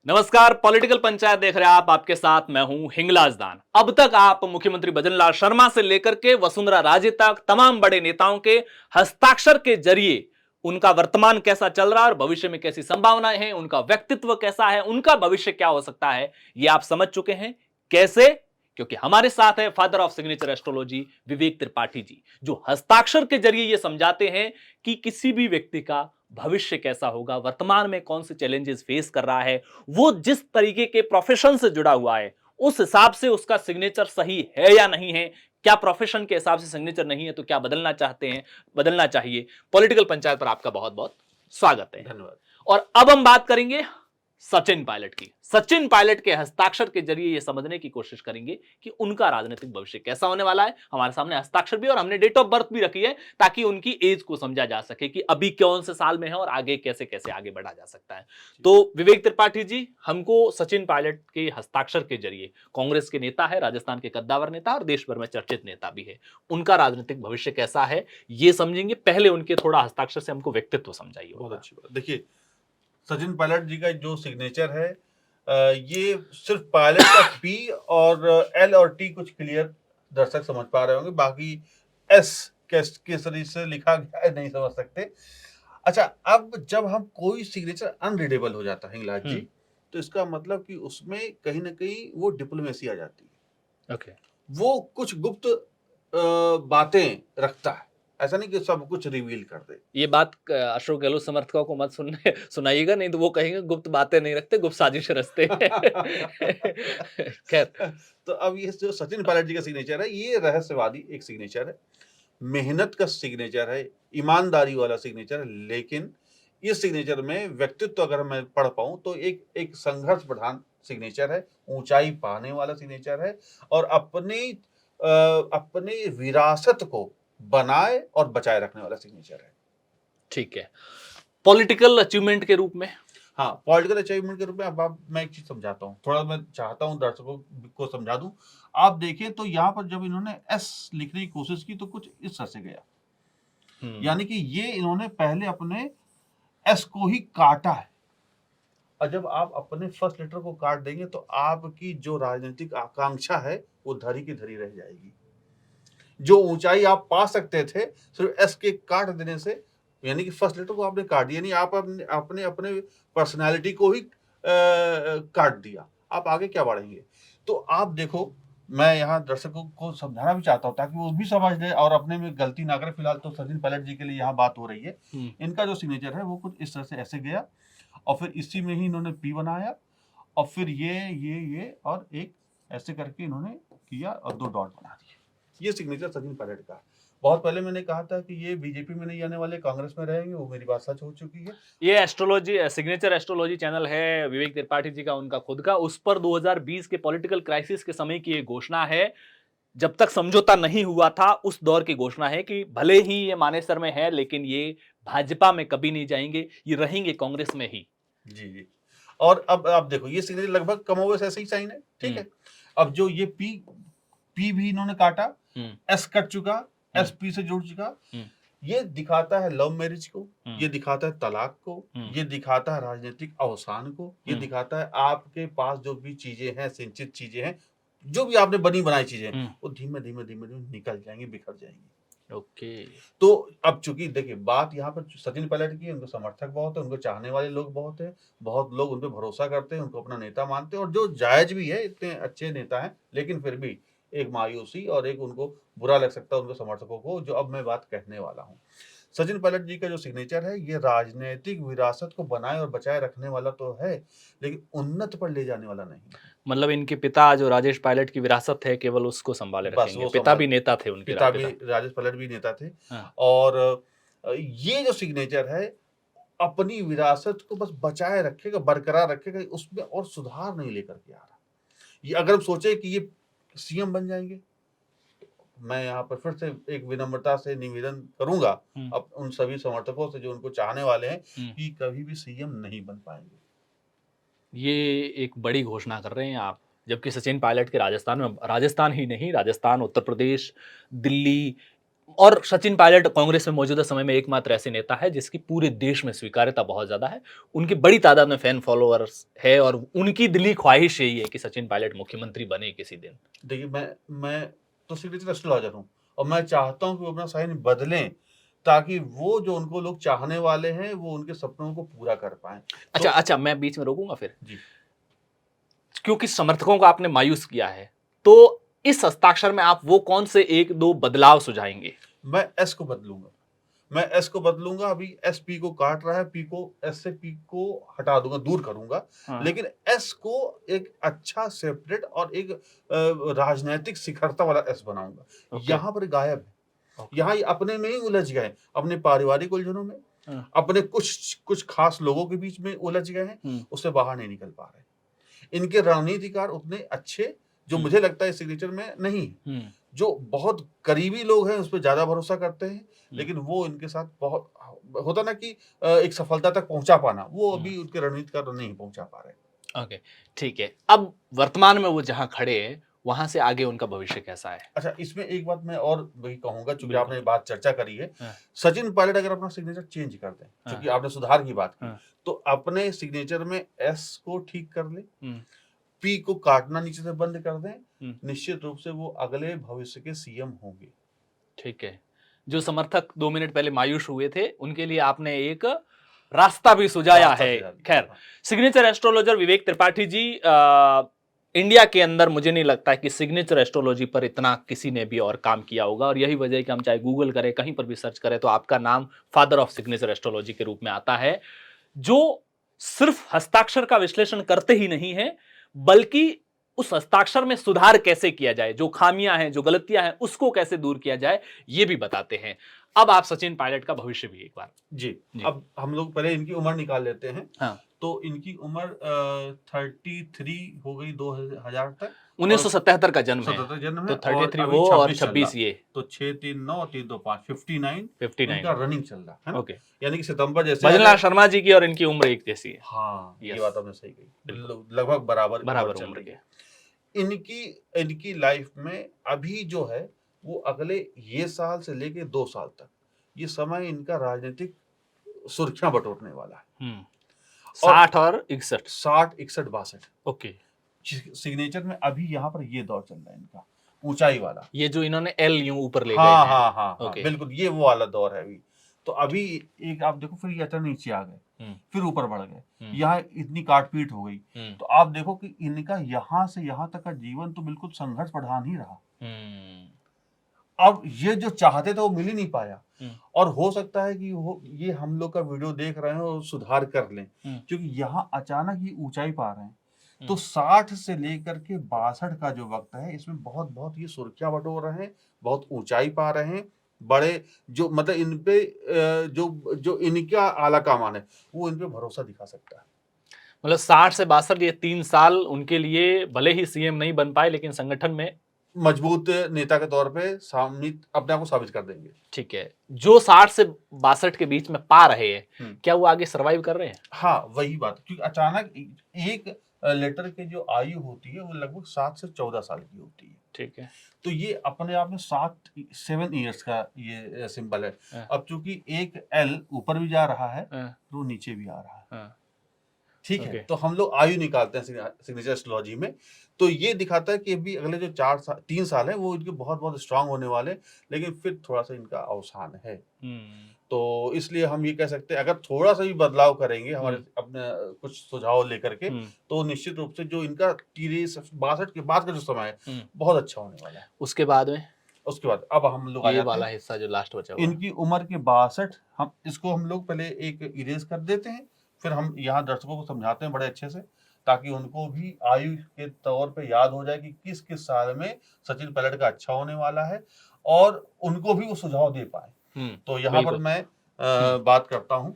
नमस्कार, पॉलिटिकल पंचायत देख रहे हैं आप। आपके साथ मैं हूं हिंगलाज दान। अब तक आप मुख्यमंत्री भजनलाल शर्मा से लेकर के वसुंधरा राजे तक तमाम बड़े नेताओं के हस्ताक्षर के जरिए उनका वर्तमान कैसा चल रहा है और भविष्य में कैसी संभावनाएं हैं, उनका व्यक्तित्व कैसा है, उनका भविष्य क्या हो सकता है, ये आप समझ चुके हैं। कैसे? क्योंकि हमारे साथ है फादर ऑफ सिग्नेचर एस्ट्रोलॉजी विवेक त्रिपाठी जी, जो हस्ताक्षर के जरिए ये समझाते हैं कि किसी भी व्यक्ति का भविष्य कैसा होगा, वर्तमान में कौन से चैलेंजेस फेस कर रहा है, वो जिस तरीके के प्रोफेशन से जुड़ा हुआ है उस हिसाब से उसका सिग्नेचर सही है या नहीं है। क्या प्रोफेशन के हिसाब से सिग्नेचर नहीं है तो क्या बदलना चाहते हैं, बदलना चाहिए। पॉलिटिकल पंचायत पर आपका बहुत बहुत स्वागत है। धन्यवाद। और अब हम बात करेंगे सचिन पायलट की। सचिन पायलट के हस्ताक्षर के जरिए यह समझने की कोशिश करेंगे कि उनका राजनीतिक भविष्य कैसा होने वाला है। हमारे सामने हस्ताक्षर भी और हमने डेट ऑफ बर्थ भी रखी है ताकि उनकी एज को समझा जा सके कि अभी कौन से साल में है और आगे कैसे कैसे आगे बढ़ा जा सकता है। तो विवेक त्रिपाठी जी, हमको सचिन पायलट के हस्ताक्षर के जरिए, कांग्रेस के नेता है, राजस्थान के कद्दावर नेता और देश भर में चर्चित नेता भी है, उनका राजनीतिक भविष्य कैसा है ये समझेंगे। पहले उनके थोड़ा हस्ताक्षर से हमको व्यक्तित्व समझाइए। बहुत अच्छी बात। देखिए, सचिन पायलट जी का जो सिग्नेचर है, ये सिर्फ पायलट का पी और एल और टी कुछ क्लियर दर्शक समझ पा रहे होंगे, बाकी एस केसरी से लिखा गया है, नहीं समझ सकते। अच्छा, अब जब हम कोई सिग्नेचर अनरीडेबल हो जाता है हिंगलाज जी, तो इसका मतलब कि उसमें कहीं ना कहीं वो डिप्लोमेसी आ जाती है। ओके। वो कुछ गुप्त बातें रखता है, ऐसा नहीं कि सब कुछ रिवील कर दे। ये बात अशोक गहलोत समर्थकों को मत सुनाइएगा, नहीं तो वो कहेंगे गुप्त बातें नहीं रखते, गुप्त साजिश रचते हैं। खैर। तो अब ये जो सचिन पायलट जी का सिग्नेचर है, ये रहस्यवादी एक सिग्नेचर है, मेहनत का सिग्नेचर है, ईमानदारी वाला सिग्नेचर है। लेकिन इस सिग्नेचर में व्यक्तित्व अगर मैं पढ़ पाऊं तो एक एक संघर्ष प्रधान सिग्नेचर है, ऊंचाई पाने वाला सिग्नेचर है, और अपनी विरासत को बनाए और बचाए रखने वाला सिग्नेचर है। ठीक है। पॉलिटिकल अचीवमेंट के रूप में, हाँ, पॉलिटिकल अचीवमेंट के रूप में अब मैं एक चीज समझाता हूँ, थोड़ा मैं चाहता हूँ दर्शकों को समझा दूं। आप देखें तो यहाँ पर जब इन्होंने एस लिखने की कोशिश की तो कुछ इस तरह से गया, यानी कि ये इन्होंने पहले अपने एस को ही काटा है। और जब आप अपने फर्स्ट लेटर को काट देंगे तो आपकी जो राजनीतिक आकांक्षा है वो धरी की धरी रह जाएगी। जो ऊंचाई आप पा सकते थे सिर्फ एस के काट देने से, यानी कि फर्स्ट लेटर को आपने काट दिया, नहीं आप अपने अपने पर्सनालिटी को ही काट दिया, आप आगे क्या बढ़ेंगे। तो आप देखो, मैं यहाँ दर्शकों को समझाना भी चाहता हूँ ताकि वो भी समझ ले और अपने में गलती ना करे। फिलहाल तो सचिन पायलट जी के लिए यहाँ बात हो रही है। इनका जो सिग्नेचर है वो कुछ इस तरह से ऐसे गया, और फिर इसी में ही इन्होंने पी बनाया, और फिर ये और एक ऐसे करके इन्होंने किया और दो डॉट बना दिए। ये सिग्नेचर सचिन पायलट का है। बहुत पहले मैंने कहा था कि ये बीजेपी में नहीं आने वाले, कांग्रेस में रहेंगे, वो मेरी बात सच हो चुकी है। ये एस्ट्रोलॉजी सिग्नेचर एस्ट्रोलॉजी चैनल है विवेक त्रिपाठी जी का, उनका खुद का, उस पर 2020 के पॉलिटिकल क्राइसिस के समय की ये घोषणा है। जब तक समझौता नहीं हुआ था उस दौर की घोषणा है कि भले ही ये मानेसर में है लेकिन ये भाजपा में कभी नहीं जाएंगे, ये रहेंगे कांग्रेस में ही। जी जी। और अब आप देखो, ये सिग्नेचर लगभग कमोबेश ऐसे ही साइन है, ठीक है। अब जो ये पी पी भी इन्होंने काटा, एस कट चुका, एस पी से जुड़ चुका। ये दिखाता है लव मैरिज को, ये दिखाता है तलाक को, ये दिखाता है राजनीतिक अवसान को, ये दिखाता है आपके पास जो भी चीजें हैं, संचित चीजें हैं, जो भी आपने बनी बनाई चीजें, वो धीमे धीमे धीमे धीमे निकल जाएंगी, बिखर जाएंगी। ओके। तो अब चूंकि देखिए बात यहाँ पर सचिन पायलट की है, उनको समर्थक बहुत है, उनको चाहने वाले लोग बहुत है, बहुत लोग उन पर भरोसा करते हैं, उनको अपना नेता मानते हैं, और जो जायज भी है, इतने अच्छे नेता हैं, लेकिन फिर भी एक मायूसी और एक उनको बुरा लग सकता है उनके समर्थकों को, जो अब मैं बात कहने वाला हूँ। सचिन पायलट जी का जो सिग्नेचर है, ये राजनीतिक विरासत को बनाए और बचाए रखने वाला तो है, लेकिन उन्नत पर ले जाने वाला नहीं। मतलब इनके पिता जो राजेश पायलट की विरासत है केवल उसको संभाले रखेंगे। पिता भी नेता थे उनके, पिता भी राजेश पायलट भी नेता थे। हाँ। और ये जो सिग्नेचर है अपनी विरासत को बस बचाए रखेगा, बरकरार रखेगा, उसमें और सुधार नहीं लेकर के आ रहा। ये अगर हम सोचे कि ये सीएम बन जाएंगे, मैं यहाँ पर फिर से एक विनम्रता से निवेदन करूंगा अब उन सभी समर्थकों से जो उनको चाहने वाले हैं कि कभी भी सीएम नहीं बन पाएंगे। ये एक बड़ी घोषणा कर रहे हैं आप, जबकि सचिन पायलट के राजस्थान में, राजस्थान ही नहीं, राजस्थान, उत्तर प्रदेश, दिल्ली, और सचिन पायलट कांग्रेस में मौजूदा समय में एकमात्र ऐसे नेता है जिसकी पूरे देश में स्वीकार्यता बहुत ज्यादा है। उनकी बड़ी तादाद में फैन फॉलोअर्स है और उनकी दिली ख्वाहिश यही है कि सचिन पायलट मुख्यमंत्री बने किसी दिन। देखिए, मैं तो सिग्नेचर एस्ट्रोलॉजर हूँ और मैं चाहता हूँ कि वो अपना साइन बदलें ताकि वो जो उनको लोग चाहने वाले हैं वो उनके सपनों को पूरा कर पाए। अच्छा अच्छा, मैं बीच में रोकूंगा फिर, जी, क्योंकि समर्थकों को आपने मायूस किया है, तो इस हस्ताक्षर में आप वो कौन से एक दो बदलाव सुझाएंगे? मैं एस को बदलूंगा। मैं एस को बदलूंगा। अभी एस पी को काट रहा है, पी को एस से पी को हटा दूंगा, दूर करूंगा। हाँ। लेकिन एस को एक अच्छा सेपरेट और एक राजनीतिक शिखरता वाला एस बनाऊंगा। ओके। यहाँ पर गायब है। ओके। यहाँ ये अपने में ही उलझ गए, अपने पारिवारिक उलझनों में, हाँ। अपने कुछ कुछ खास लोगों के बीच में उलझ गए हैं, उससे बाहर नहीं निकल पा रहे। इनके रणनीतिकार उतने अच्छे जो मुझे लगता है सिग्नेचर में नहीं है। जो बहुत करीबी लोग हैं उस पर ज्यादा भरोसा करते हैं, लेकिन वो इनके साथ बहुत होता ना कि एक सफलता तक पहुंचा पाना, वो अभी उनके रणनीतिकार नहीं पहुंचा पा रहे। ओके, ठीक है। अब वर्तमान में वो जहां खड़े हैं वहां से आगे उनका भविष्य कैसा है? अच्छा, इसमें एक बात मैं और वही कहूंगा, चूंकि बिल्कुल। आपने ये बात चर्चा करी है। हाँ। सचिन पायलट अगर अपना सिग्नेचर चेंज कर दें, चूंकि आपने सुधार की बात की, हाँ। तो अपने सिग्नेचर में एस को ठीक कर ले, हम्म। पी को काटना नीचे से बंद कर दें, हम्म। निश्चित रूप से वो अगले भविष्य के सीएम होंगे। ठीक है। जो समर्थक 2 मिनट पहले मायूस हुए थे उनके लिए आपने एक रास्ता भी सुझाया रास्ता है। सुझा दिया, खैर, हाँ। सिग्नेचर एस्ट्रोलॉजर विवेक त्रिपाठी जी, इंडिया के अंदर मुझे नहीं लगता है कि सिग्नेचर एस्ट्रोलॉजी पर इतना किसी ने भी और काम किया होगा, और यही वजह है कि हम चाहे गूगल करें, कहीं पर भी सर्च करें, तो आपका नाम फादर ऑफ सिग्नेचर एस्ट्रोलॉजी के रूप में आता है, जो सिर्फ हस्ताक्षर का विश्लेषण करते ही नहीं है, बल्कि उस हस्ताक्षर में सुधार कैसे किया जाए, जो खामियां हैं, जो गलतियां हैं, उसको कैसे दूर किया जाए, ये भी बताते हैं। अब आप सचिन पायलट का भविष्य भी एक बार। जी, जी। अब हम लोग पहले इनकी उम्र निकाल लेते हैं। हाँ। तो इनकी उम्र 33 हो गई 2000 तक। 1977 का जन्म है, 77 जन्म तो है और 33 अभी वो और 26 चल 26 रहा। ये, तो 6 3 9 3 2 5 59 59 इनका रनिंग चल रहा है ना। ओके। यानी कि सितंबर जैसे भजनलाल शर्मा जी की और इनकी उम्र एक जैसी है। हाँ, ये Yes. बात आपने सही कही, बिल्कुल। लगभग बराबर बराबर चल उम्र रही के। है। इनकी इनकी लाइफ में अभी जो है वो अगले ये साल से लेके 2 साल तक ये समय इनका राजनीतिक सुर्खियां बटोरने वाला है। 60 और 61। 60 61 62 ओके। सिग्नेचर में अभी यहाँ पर ये दौर चल रहा है इनका, ऊंचाई वाला। ये जो इन्होंने एल यूं ऊपर ले गए हाँ हैं। हाँ हाँ हाँ, ओके। बिल्कुल ये वो वाला दौर है अभी। तो अभी एक आप देखो, फिर ये अचानक नीचे आ गए, फिर ऊपर बढ़ गए, यहाँ इतनी काटपीट हो गई। तो आप देखो कि इनका यहाँ से यहाँ तक का जीवन तो बिल्कुल संघर्ष प्रधान ही रहा। अब ये जो चाहते थे वो मिल ही नहीं पाया, और हो सकता है कि ये हम लोग का वीडियो देख रहे हैं और सुधार कर लें, क्योंकि यहाँ अचानक ही ऊंचाई पा रहे हैं। तो 60 से लेकर के 62 का जो वक्त है, इसमें बहुत बहुत ये सुर्खियां बटोर रहे हैं, बहुत ऊंचाई पा रहे हैं। बड़े जो मतलब इन पे जो इनका आला कमान है वो इन पे भरोसा दिखा सकता है। मतलब 60 से 62 ये 3 साल उनके लिए भले ही सीएम नहीं बन पाए, लेकिन संगठन में मजबूत नेता के तौर पे अपने आप को साबित कर देंगे। ठीक है। जो 60 से 62 के बीच में पा रहे हैं, क्या वो आगे सरवाइव कर रहे हैं? हाँ, वही बात, क्योंकि अचानक एक लेटर की जो आयु होती है वो लगभग 7 से 14 साल की होती है। ठीक है। तो ये अपने आप में 7 ईयर्स का ये सिंबल है। अब चूंकि एक एल ऊपर भी जा रहा है तो नीचे भी आ रहा है। ठीक है, तो हम लोग आयु निकालते हैं सिग्नेचर एस्ट्रोलॉजी में, तो ये दिखाता है कि अभी अगले जो 3 साल है वो इनके बहुत बहुत स्ट्रांग होने वाले, लेकिन फिर थोड़ा सा इनका अवसान है। तो इसलिए हम ये कह सकते हैं अगर थोड़ा सा भी बदलाव करेंगे हमारे अपने कुछ सुझाव लेकर के, तो निश्चित रूप से जो इनका 63-62 के बाद का जो समय है बहुत अच्छा होने वाला है। उसके बाद अब हम लोग ये वाला हिस्सा जो लास्ट बचा हुआ, इनकी उम्र के 62, हम लोग पहले एक इरेज कर देते हैं, फिर हम यहाँ दर्शकों को समझाते हैं बड़े अच्छे से, ताकि उनको भी आयु के तौर पे याद हो जाए कि किस किस साल में सचिन पायलट का अच्छा होने वाला है, और उनको भी वो सुझाव दे पाए। तो यहाँ पर मैं बात करता हूँ,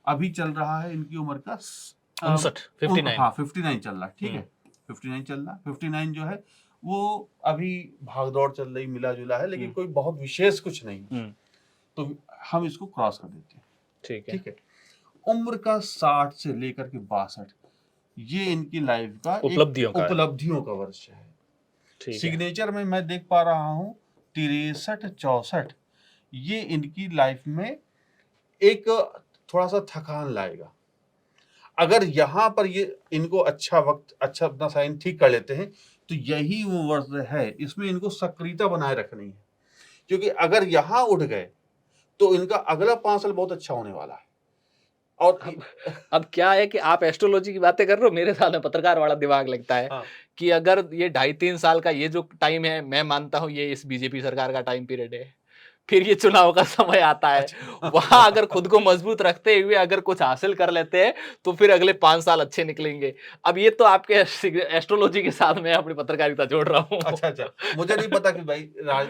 अभी चल रहा है इनकी उम्र का 59 हाँ 59 चल रहा है। ठीक है, 59 चल रहा है। 59 जो है वो अभी भागदौड़ चल रही, मिला जुला है, लेकिन कोई बहुत विशेष कुछ नहीं, तो हम इसको क्रॉस कर देते हैं। ठीक है, उम्र का 60 से लेकर के 62 ये इनकी लाइफ का उपलब्धियों का वर्ष है। सिग्नेचर में मैं देख पा रहा हूँ 63 64 ये इनकी लाइफ में एक थोड़ा सा थकान लाएगा। अगर यहाँ पर ये इनको अच्छा वक्त, अच्छा अपना साइन ठीक कर लेते हैं, तो यही वो वर्ष है, इसमें इनको सक्रियता बनाए रखनी है, क्योंकि अगर यहाँ उठ गए तो इनका अगला 5 साल बहुत अच्छा होने वाला है। और अब क्या है कि आप एस्ट्रोलॉजी की बातें कर रहे हो, मेरे साथ में पत्रकार वाला दिमाग लगता है हाँ, कि अगर ये 2.5-3 साल का ये जो टाइम है, मैं मानता हूं ये इस बीजेपी सरकार का टाइम पीरियड है, फिर ये चुनाव का समय आता है, अच्छा। वहां अगर खुद को मजबूत रखते हुए अगर कुछ हासिल कर लेते हैं तो फिर अगले 5 साल अच्छे निकलेंगे। अब ये तो आपके एस्ट्रोलॉजी के साथ मैं अपनी पत्रकारिता जोड़ रहा हूँ। अच्छा, मुझे नहीं पता कि भाई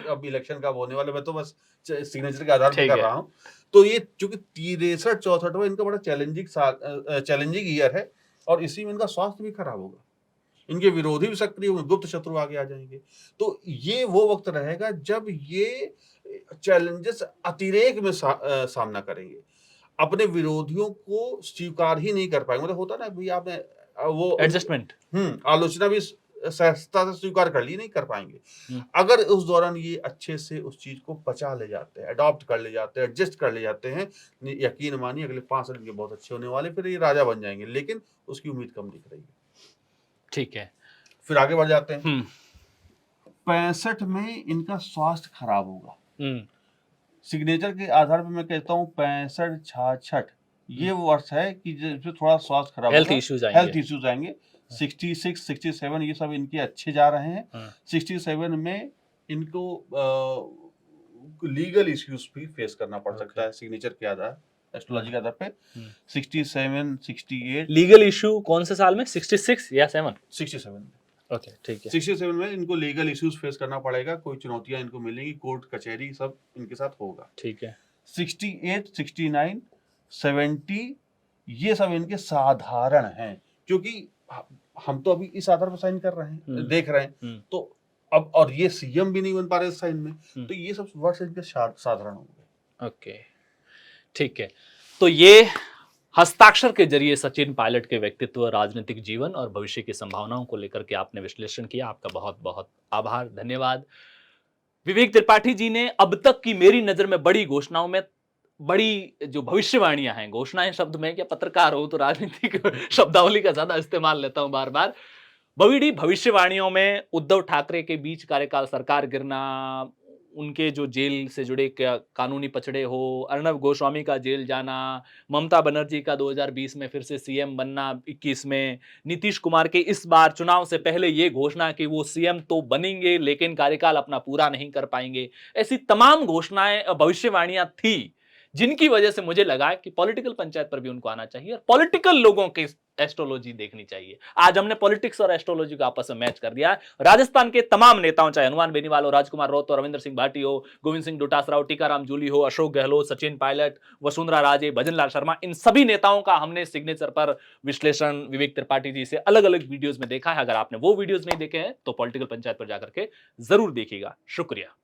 अब इलेक्शन कब होने वाले, मैं तो बस सिग्नेचर के आधार पर ठीक कर है। रहा हूँ। तो ये चूंकि 63-64 इनका बड़ा चैलेंजिंग ईयर है, और इसी में इनका स्वास्थ्य भी खराब होगा, इनके विरोधी भी सक्रिय होंगे, गुप्त शत्रु आगे आ जाएंगे। तो ये वो वक्त रहेगा जब ये चैलेंजेस अतिरेक में सामना करेंगे, अपने विरोधियों को स्वीकार ही नहीं कर पाएंगे। मतलब होता ना भाई, आपने वो एडजस्टमेंट। आलोचना भी सहजता से स्वीकार कर ली, नहीं कर पाएंगे। हम्म। अगर उस दौरान ये अच्छे से उस चीज को पचा ले जाते हैं, अडॉप्ट कर ले जाते हैं, एडजस्ट कर ले जाते हैं, यकीन मानिए अगले 5 साल इनके बहुत अच्छे होने वाले, फिर ये राजा बन जाएंगे, लेकिन उसकी उम्मीद कम दिख रही है। ठीक है, फिर आगे बढ़ जाते हैं। 65 में इनका स्वास्थ्य खराब होगा। सिग्नेचर के आधार पर मैं कहता हूँ 65-66 ये वो वर्ष है कि जिसमें थोड़ा स्वास्थ्य खराब हेल्थ होगा, इश्यूज आएंगे। हेल्थ इश्यूज आएंगे। 66-67 ये सब इनके अच्छे जा रहे हैं। 67 में इनको लीगल इश्यूज भी फेस करना पड़ सकता है सिग्नेचर के आधार, एस्ट्रोलॉजी के आधार पे। 67-68 लीगल इशू कौन से साल में? 66 या 7? 67 में। ओके, ठीक है। 67 में इनको लीगल इश्यूज फेस करना पड़ेगा, कोई चुनौतियां इनको मिलेंगी, कोर्ट कचहरी सब इनके साथ होगा। ठीक है। 68, 69, 70 ये सब इनके साधारण हैं, क्योंकि हम तो अभी इस आधार पर साइन कर रहे हैं, देख रहे हैं, तो अब और ये सीएम भी नहीं बन पा रहे साइन में, तो ये सब वर्ड्स इनके साधारण होंगे। ओके, ठीक है। तो ये हस्ताक्षर के जरिए सचिन पायलट के व्यक्तित्व, राजनीतिक जीवन और भविष्य की संभावनाओं को लेकर के आपने विश्लेषण किया, आपका बहुत बहुत आभार, धन्यवाद। विवेक त्रिपाठी जी ने अब तक की मेरी नजर में बड़ी घोषणाओं में, बड़ी जो भविष्यवाणियां हैं, घोषणाएं शब्द में, क्या पत्रकार हो तो राजनीतिक शब्दावली का ज्यादा इस्तेमाल लेता हूं बार बार, बड़ी भविष्यवाणियों में उद्धव ठाकरे के बीच कार्यकाल सरकार गिरना, उनके जो जेल से जुड़े कानूनी पचड़े हो, अर्णब गोस्वामी का जेल जाना, ममता बनर्जी का 2020 में फिर से सीएम बनना 21 में, नीतीश कुमार के इस बार चुनाव से पहले ये घोषणा कि वो सीएम तो बनेंगे लेकिन कार्यकाल अपना पूरा नहीं कर पाएंगे, ऐसी तमाम घोषणाएं, भविष्यवाणियां थी जिनकी वजह से मुझे लगा कि पॉलिटिकल पंचायत पर भी उनको आना चाहिए और पॉलिटिकल लोगों की एस्ट्रोलॉजी देखनी चाहिए। आज हमने पॉलिटिक्स और एस्ट्रोलॉजी को आपस में मैच कर दिया है। राजस्थान के तमाम नेताओं, चाहे हनुमान बेनीवाल हो, राजकुमार राउत हो, रविंद्र सिंह भाटी हो, गोविंद सिंह डोटासरा हो, टीकाराम जूली हो, अशोक गहलोत, सचिन पायलट, वसुंधरा राजे, भजनलाल शर्मा, इन सभी नेताओं का हमने सिग्नेचर पर विश्लेषण विवेक त्रिपाठी जी से अलग अलग वीडियोज में देखा है। अगर आपने वो वीडियोज नहीं देखे हैं तो पॉलिटिकल पंचायत पर जाकर के जरूर देखिएगा। शुक्रिया।